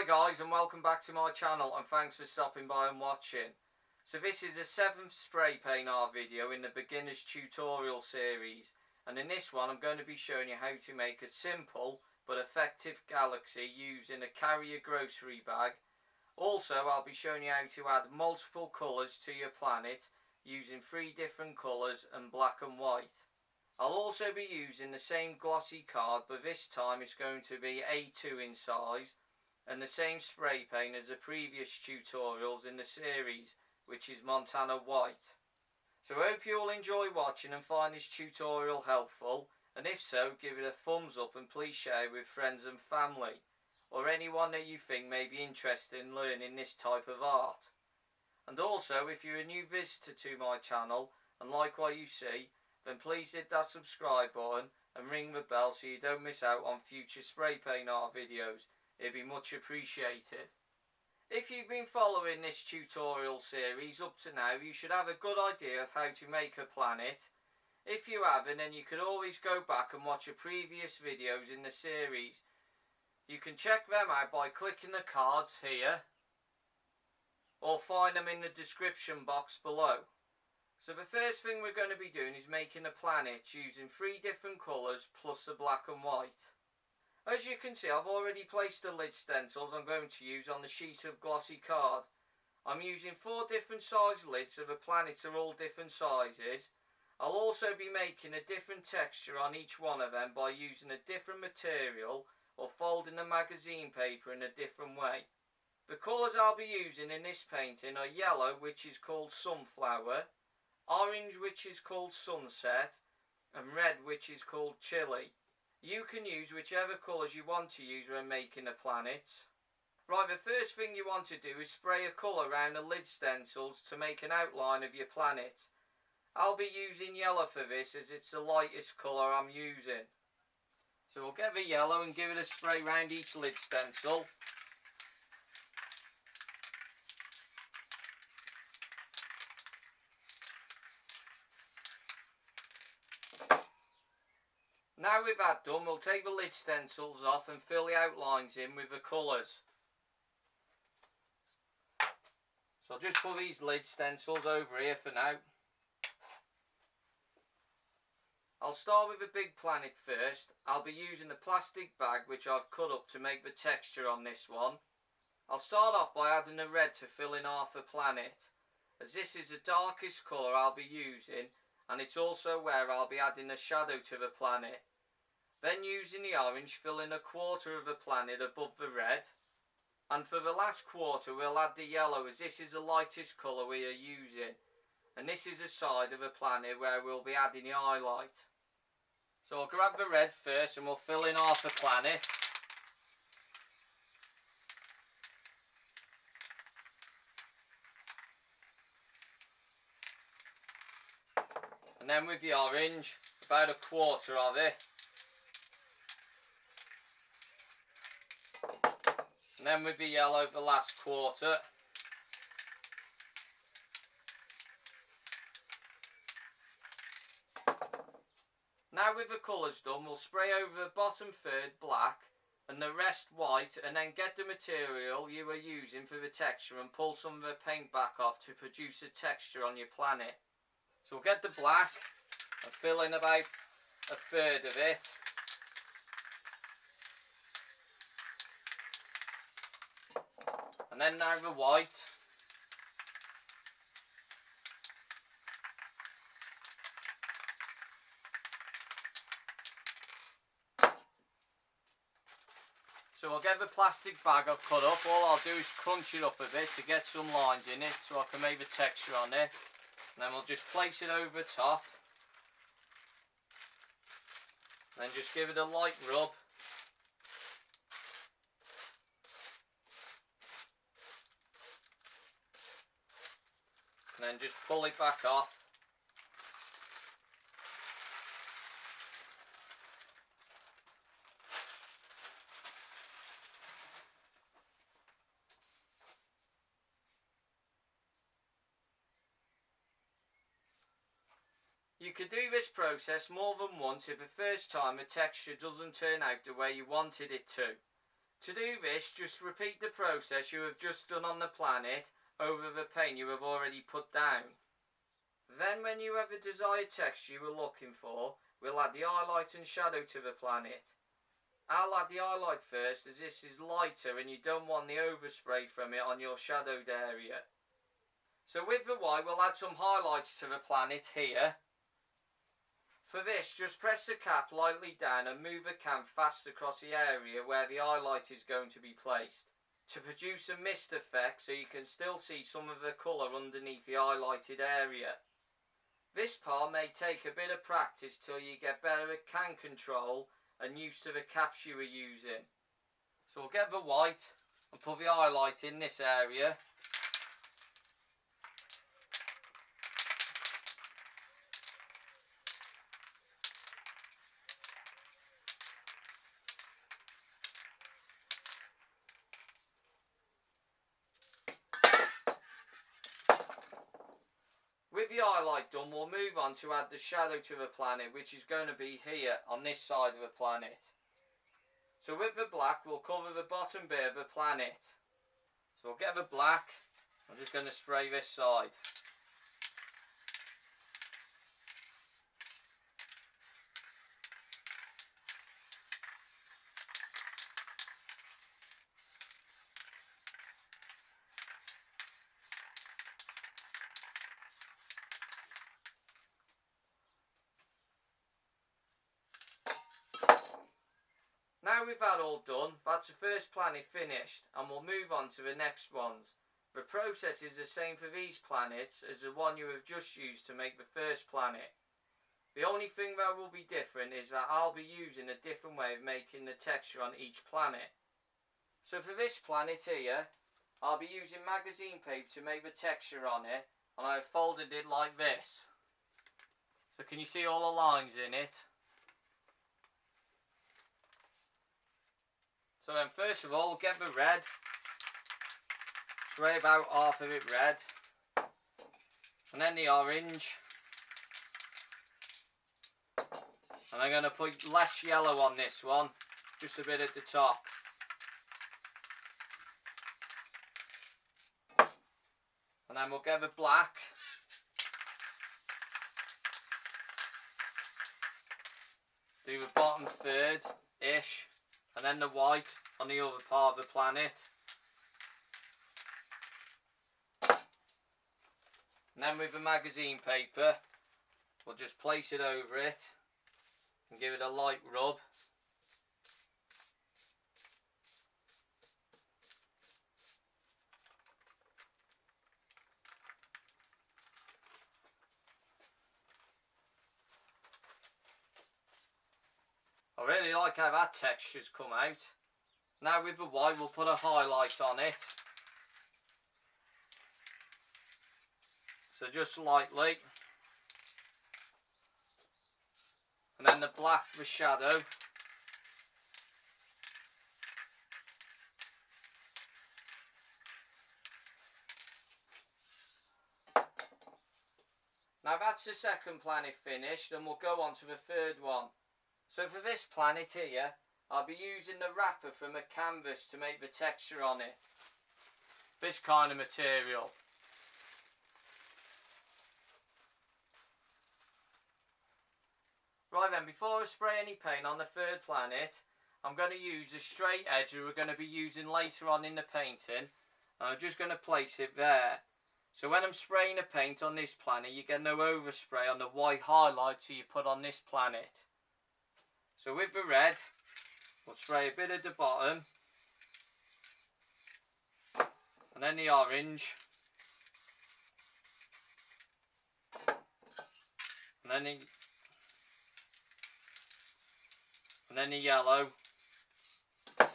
Hi guys, and welcome back to my channel, and thanks for stopping by and watching. So this is a 7th spray paint art video in the beginner's tutorial series, and in this one I'm going to be showing you how to make a simple but effective galaxy using a carrier grocery bag. Also I'll be showing you how to add multiple colours to your planet using 3 different colours and black and white. I'll also be using the same glossy card, but this time it's going to be A2 in size, and the same spray paint as the previous tutorials in the series, which is Montana White. So I hope you all enjoy watching and find this tutorial helpful, and if so, give it a thumbs up and please share it with friends and family, or anyone that you think may be interested in learning this type of art. And also, if you're a new visitor to my channel and like what you see, then please hit that subscribe button and ring the bell so you don't miss out on future spray paint art videos. It'd be much appreciated. If you've been following this tutorial series up to now, you should have a good idea of how to make a planet. If you haven't, then you could always go back and watch your previous videos in the series. You can check them out by clicking the cards here, or find them in the description box below. So the first thing we're going to be doing is making a planet using 3 different colours plus the black and white. As you can see, I've already placed the lid stencils I'm going to use on the sheet of glossy card. I'm using 4 different size lids, so the planets are all different sizes. I'll also be making a different texture on each one of them by using a different material or folding the magazine paper in a different way. The colours I'll be using in this painting are yellow, which is called sunflower, orange, which is called sunset, and red, which is called chili. You can use whichever colours you want to use when making a planet. Right, the first thing you want to do is spray a colour around the lid stencils to make an outline of your planet. I'll be using yellow for this as it's the lightest colour I'm using. So we'll get the yellow and give it a spray around each lid stencil. Now with that done, we'll take the lid stencils off and fill the outlines in with the colours. So I'll just put these lid stencils over here for now. I'll start with the big planet first. I'll be using the plastic bag which I've cut up to make the texture on this one. I'll start off by adding the red to fill in half the planet, as this is the darkest colour I'll be using, and it's also where I'll be adding a shadow to the planet. Then using the orange, fill in a quarter of the planet above the red. And for the last quarter we'll add the yellow, as this is the lightest colour we are using. And this is the side of the planet where we'll be adding the highlight. So I'll grab the red first and we'll fill in half the planet. And then with the orange, about a quarter of it. And then with the yellow, the last quarter. Now with the colours done, we'll spray over the bottom third black and the rest white, and then get the material you are using for the texture and pull some of the paint back off to produce a texture on your planet. So we'll get the black and fill in about a third of it. And then now the white. So I'll get the plastic bag I've cut up. All I'll do is crunch it up a bit to get some lines in it so I can make the texture on it. And then we'll just place it over top. Then just give it a light rub. And then just pull it back off. You could do this process more than once if the first time the texture doesn't turn out the way you wanted it to. To do this, just repeat the process you have just done on the planet over the paint you have already put down. Then when you have the desired texture you were looking for, we'll add the highlight and shadow to the planet. I'll add the highlight first as this is lighter and you don't want the overspray from it on your shadowed area. So with the white we'll add some highlights to the planet here. For this, just press the cap lightly down and move the can fast across the area where the highlight is going to be placed, to produce a mist effect so you can still see some of the colour underneath the highlighted area. This part may take a bit of practice till you get better at can control and used to the caps you were using. So we'll get the white and put the highlight in this area. With the highlight done, we'll move on to add the shadow to the planet, which is going to be here on this side of the planet. So with the black, we'll cover the bottom bit of the planet. So we'll get the black, I'm just going to spray this side. Now we've that all done, that's the first planet finished, and we'll move on to the next ones. The process is the same for these planets as the one you have just used to make the first planet. The only thing that will be different is that I'll be using a different way of making the texture on each planet. So for this planet here, I'll be using magazine paper to make the texture on it, and I've folded it like this. So can you see all the lines in it? So then first of all, we'll get the red, spray about half of it red, and then the orange, and I'm going to put less yellow on this one, just a bit at the top. And then we'll get the black, do the bottom third-ish, and then the white on the other part of the planet. And then with the magazine paper, we'll just place it over it and give it a light rub. I really like how that texture's come out. Now with the white we'll put a highlight on it. So just lightly. And then the black for shadow. Now that's the second planet finished, and we'll go on to the third one. So for this planet here, I'll be using the wrapper from a canvas to make the texture on it. This kind of material. Right then, before I spray any paint on the third planet, I'm going to use the straight edge that we're going to be using later on in the painting. I'm just going to place it there. So when I'm spraying the paint on this planet, you get no overspray on the white highlights you put on this planet. So with the red, we'll spray a bit at the bottom, and then the orange, and then the yellow. I'm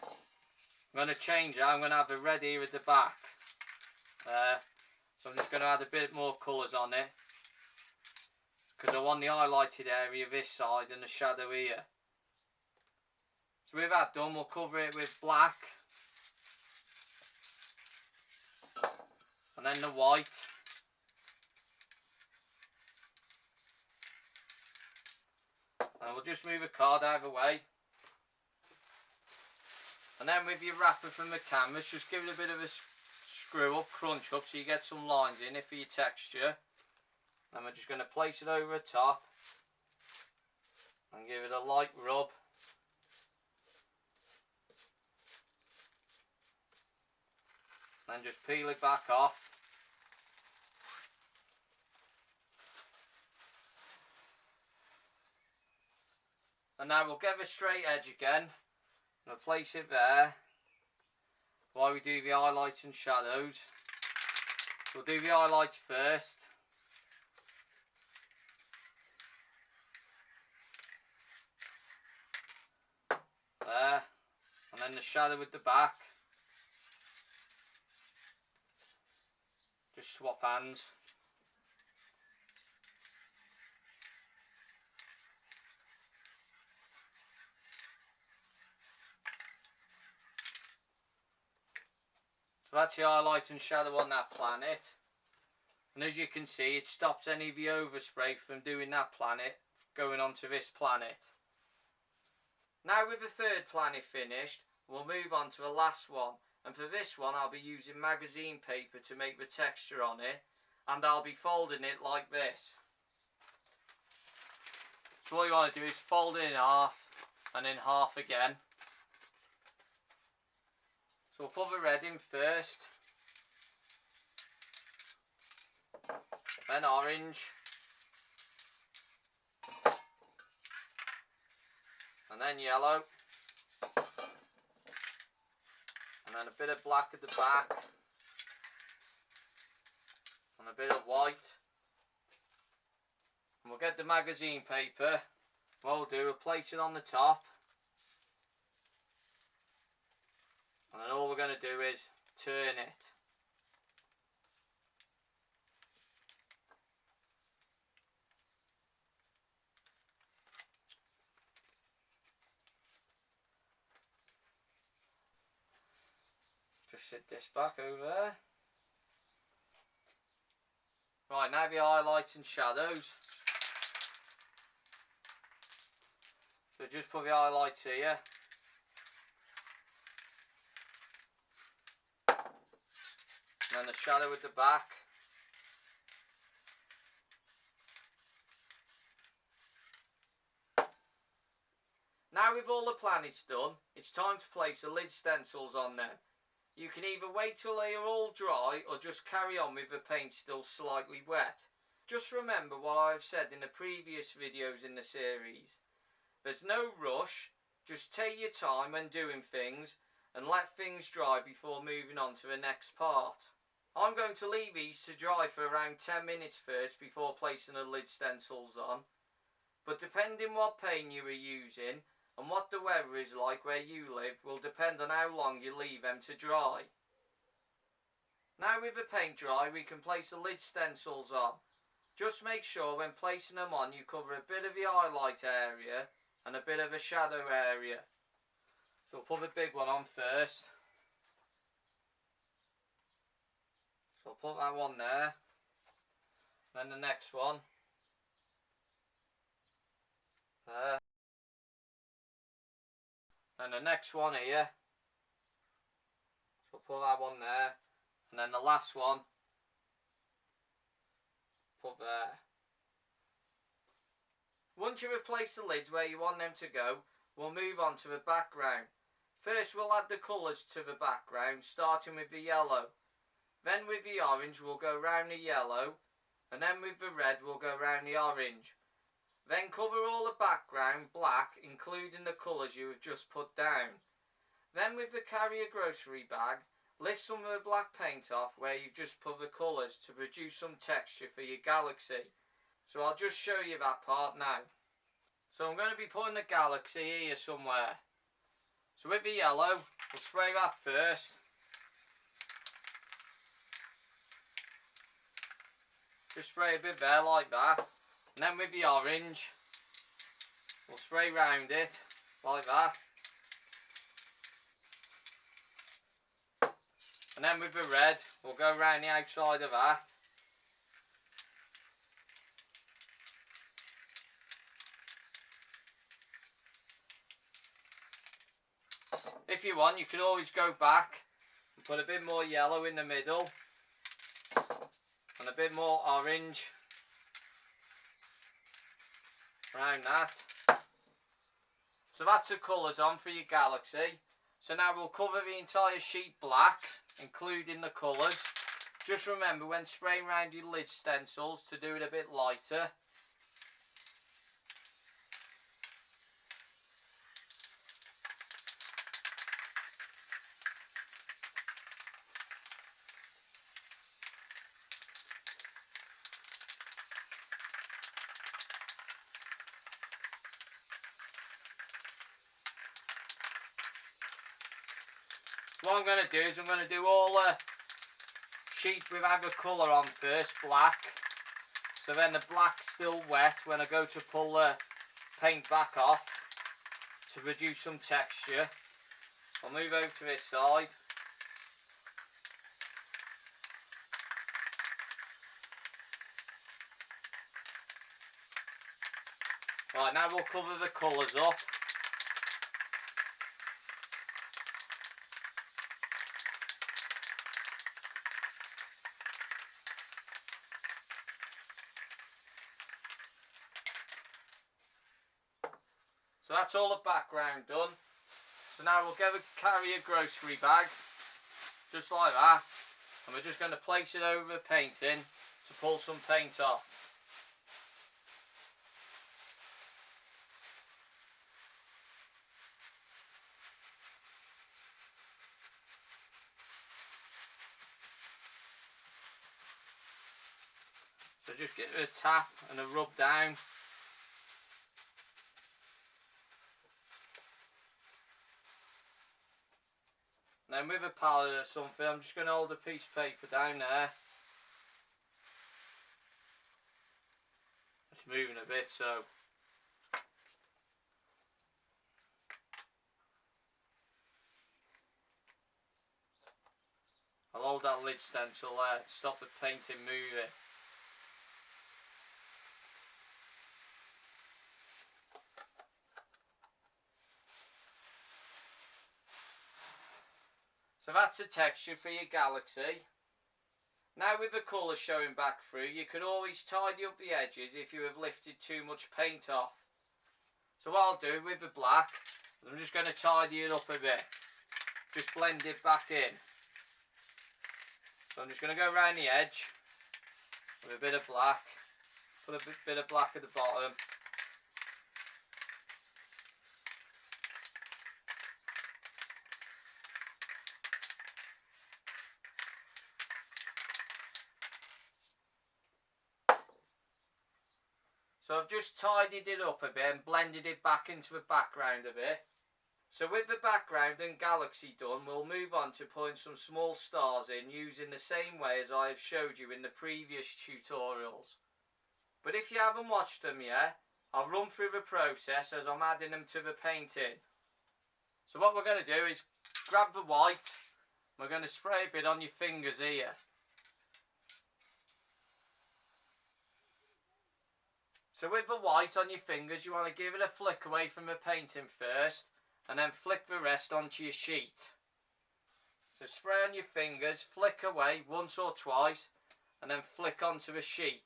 going to change it. I'm going to have the red here at the back. So I'm just going to add a bit more colours on it, because I want the highlighted area this side and the shadow here. So with that done, we'll cover it with black, and then the white, and we'll just move the card out of the way. And then with your wrapper from the canvas, just give it a bit of a screw up, crunch up, so you get some lines in it for your texture. And we're just going to place it over the top and give it a light rub. And just peel it back off. And now we'll get a straight edge again. We'll place it there while we do the highlights and shadows. We'll do the highlights first. There. And then the shadow with the back. Just swap hands. So that's the highlight and shadow on that planet. And as you can see, it stops any of the overspray from doing that planet going onto this planet. Now with the third planet finished, we'll move on to the last one. And for this one, I'll be using magazine paper to make the texture on it. And I'll be folding it like this. So what you want to do is fold it in half and in half again. So we'll put the red in first. Then orange. And then yellow. And then a bit of black at the back. And a bit of white. And we'll get the magazine paper. What we'll do, we'll place it on the top. And then all we're going to do is turn it. Just sit this back over there. Right, now the highlights and shadows. So just put the highlights here. And then the shadow at the back. Now with all the planets done, it's time to place the lid stencils on them. You can either wait till they are all dry or just carry on with the paint still slightly wet. Just remember what I have said in the previous videos in the series. There's no rush, just take your time when doing things and let things dry before moving on to the next part. I'm going to leave these to dry for around 10 minutes first before placing the lid stencils on. But depending what paint you are using and what the weather is like where you live will depend on how long you leave them to dry. Now with the paint dry, we can place the lid stencils on. Just make sure when placing them on you cover a bit of the highlight area and a bit of the shadow area. So we'll put the big one on first. So I'll put that one there. Then the next one. There. And the next one here. So put that one there. And then the last one. Put there. Once you have placed the lids where you want them to go, we'll move on to the background. First we'll add the colours to the background, starting with the yellow. Then with the orange we'll go round the yellow. And then with the red we'll go round the orange. Then cover all the background black, including the colours you have just put down. Then with the carrier grocery bag, lift some of the black paint off where you've just put the colours to produce some texture for your galaxy. So I'll just show you that part now. So I'm going to be putting the galaxy here somewhere. So with the yellow, we'll spray that first. Just spray a bit there like that. And then with the orange, we'll spray round it like that. And then with the red, we'll go round the outside of that. If you want, you can always go back and put a bit more yellow in the middle and a bit more orange around that. So that's the colours on for your galaxy. So now we'll cover the entire sheet black, including the colours. Just remember when spraying around your lid stencils to do it a bit lighter. What I'm going to do is I'm going to do all the sheet with either colour on first, black. So then the black's still wet when I go to pull the paint back off to produce some texture. I'll move over to this side. Right, now we'll cover the colours up. So that's all the background done. So now we'll carry a grocery bag, just like that, and we're just going to place it over the painting to pull some paint off. So just give it a tap and a rub down. Then with a palette or something, I'm just going to hold a piece of paper down there. It's moving a bit, so. I'll hold that lid stencil there to stop the painting moving. So that's the texture for your galaxy. Now with the colours showing back through, you can always tidy up the edges if you have lifted too much paint off. So what I'll do with the black, I'm just going to tidy it up a bit. Just blend it back in. So I'm just going to go around the edge with a bit of black. Put a bit of black at the bottom. So I've just tidied it up a bit and blended it back into the background a bit. So with the background and galaxy done, we'll move on to putting some small stars in using the same way as I have showed you in the previous tutorials. But if you haven't watched them yet, I'll run through the process as I'm adding them to the painting. So what we're going to do is grab the white, we're going to spray a bit on your fingers here. So with the white on your fingers, you want to give it a flick away from the painting first, and then flick the rest onto your sheet. So spray on your fingers, flick away once or twice, and then flick onto the sheet.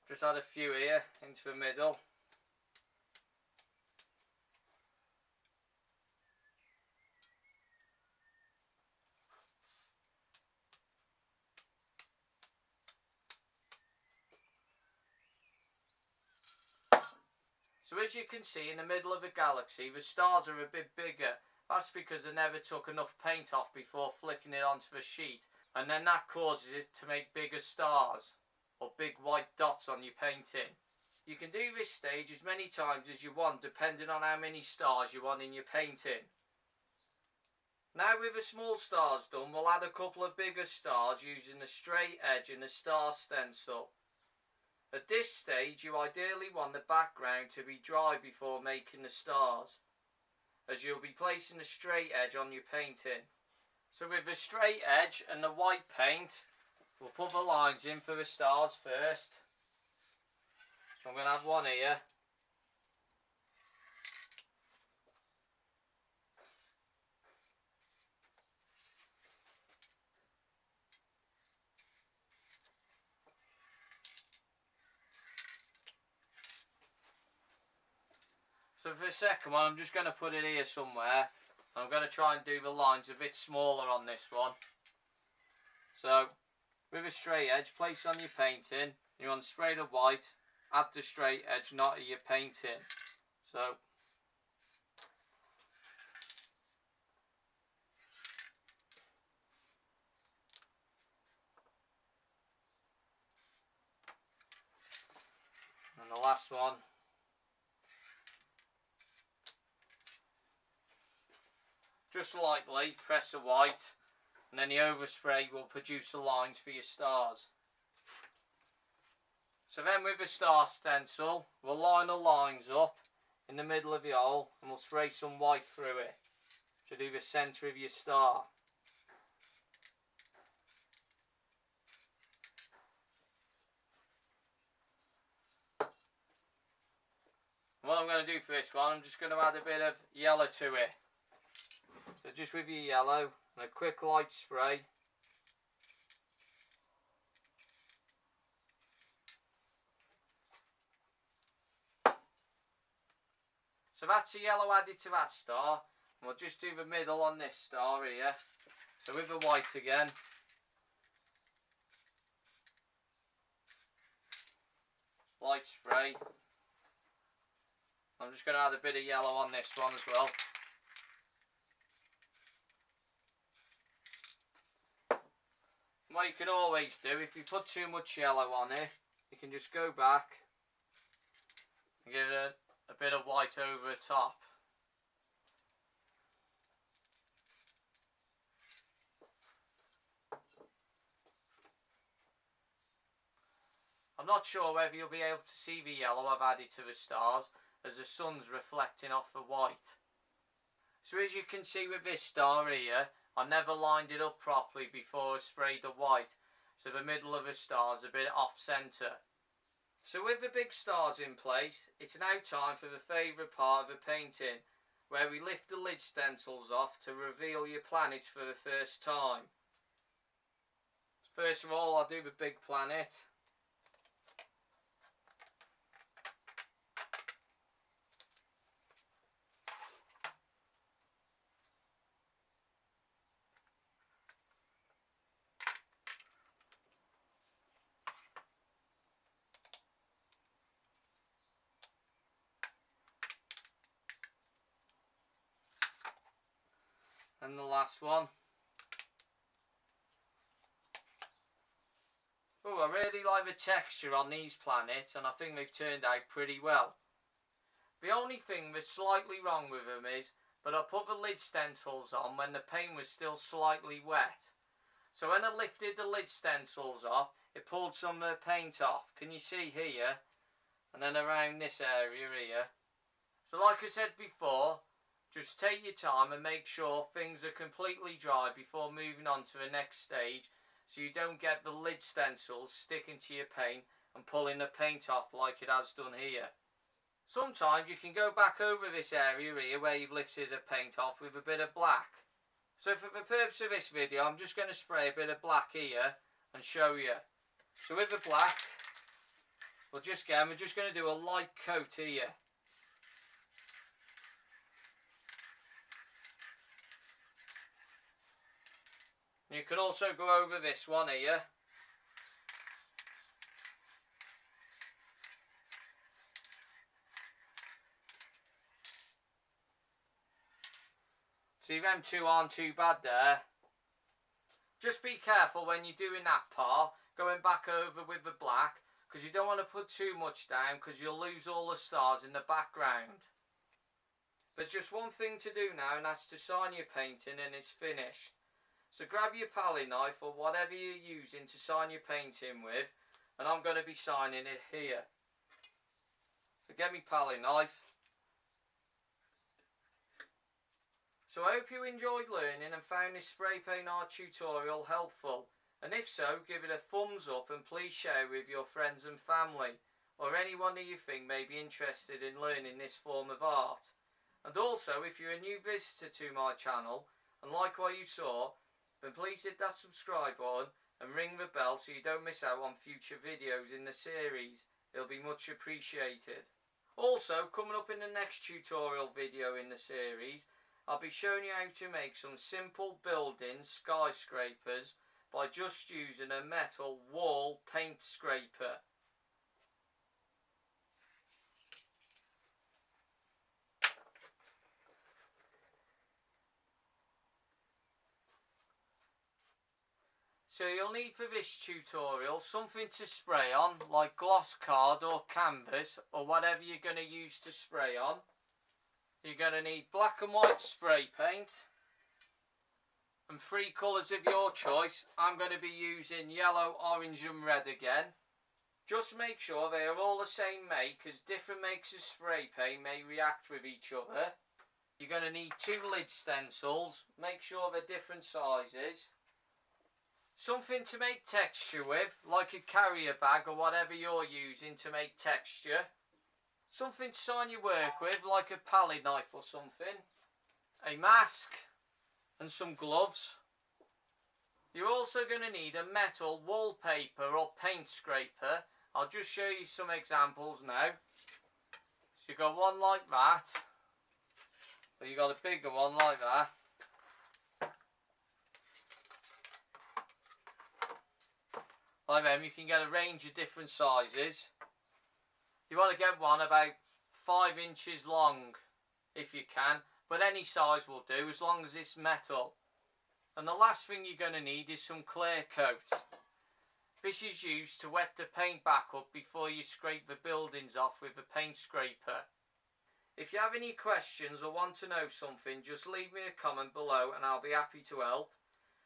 Just add a few here into the middle. So as you can see in the middle of the galaxy, the stars are a bit bigger. That's because I never took enough paint off before flicking it onto the sheet, and then that causes it to make bigger stars or big white dots on your painting. You can do this stage as many times as you want depending on how many stars you want in your painting. Now with the small stars done, we'll add a couple of bigger stars using the straight edge and the star stencil. At this stage, you ideally want the background to be dry before making the stars, as you'll be placing the straight edge on your painting. So with the straight edge and the white paint, We'll put the lines in for the stars first. So I'm going to have one here. So for the second one, I'm just going to put it here somewhere. I'm going to try and do the lines a bit smaller on this one. So, with a straight edge, place on your painting. You want to spray the white, add the straight edge, not your painting. So, and the last one. Just lightly press the white, and then the overspray will produce the lines for your stars. So then with the star stencil, we'll line the lines up in the middle of the hole, and we'll spray some white through it to do the centre of your star. What I'm going to do for this one, I'm just going to add a bit of yellow to it. So just with your yellow and a quick light spray. So that's the yellow added to that star. And we'll just do the middle on this star here. So with the white again. Light spray. I'm just going to add a bit of yellow on this one as well. What you can always do, if you put too much yellow on it, you can just go back and give it a bit of white over the top. I'm not sure whether you'll be able to see the yellow I've added to the stars as the sun's reflecting off the white. So as you can see with this star here, I never lined it up properly before I sprayed the white, so the middle of the star's a bit off centre. So with the big stars in place, it's now time for the favourite part of the painting, where we lift the lid stencils off to reveal your planets for the first time. First of all, I'll do the big planet. And the last one. Oh, I really like the texture on these planets, and I think they've turned out pretty well. The only thing that's slightly wrong with them is that I put the lid stencils on when the paint was still slightly wet. So when I lifted the lid stencils off, it pulled some of the paint off. Can you see here? And then around this area here. So like I said before, just take your time and make sure things are completely dry before moving on to the next stage, so you don't get the lid stencils sticking to your paint and pulling the paint off like it has done here. Sometimes you can go back over this area here where you've lifted the paint off with a bit of black. So for the purpose of this video, I'm just going to spray a bit of black here and show you. So with the black, we're just going to do a light coat here. You can also go over this one here. See, them two aren't too bad there. Just be careful when you're doing that part, going back over with the black, because you don't want to put too much down because you'll lose all the stars in the background. There's just one thing to do now, and that's to sign your painting and it's finished. So grab your palette knife or whatever you're using to sign your painting with, and I'm going to be signing it here. So get me palette knife. So I hope you enjoyed learning and found this spray paint art tutorial helpful. And if so, give it a thumbs up and please share with your friends and family, or anyone who you think may be interested in learning this form of art. And also, if you're a new visitor to my channel and like what you saw, then please hit that subscribe button and ring the bell so you don't miss out on future videos in the series. It'll be much appreciated. Also, coming up in the next tutorial video in the series, I'll be showing you how to make some simple building skyscrapers by just using a metal wall paint scraper. So you'll need for this tutorial something to spray on, like gloss card or canvas or whatever you're going to use to spray on. You're going to need black and white spray paint and 3 colours of your choice. I'm going to be using yellow, orange and red again. Just make sure they are all the same make, as different makes of spray paint may react with each other. You're going to need 2 lid stencils. Make sure they're different sizes. Something to make texture with, like a carrier bag or whatever you're using to make texture. Something to sign your work with, like a palette knife or something. A mask and some gloves. You're also going to need a metal wallpaper or paint scraper. I'll just show you some examples now. So you've got one like that, or you've got a bigger one like that. Like them, you can get a range of different sizes. You want to get one about 5 inches long if you can, but any size will do as long as it's metal. And the last thing you're going to need is some clear coat. This is used to wet the paint back up before you scrape the buildings off with the paint scraper. If you have any questions or want to know something, just leave me a comment below and I'll be happy to help.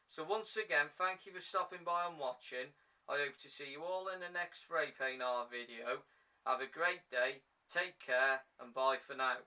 So once again, thank you for stopping by and watching. I hope to see you all in the next spray paint art video. Have a great day, take care and bye for now.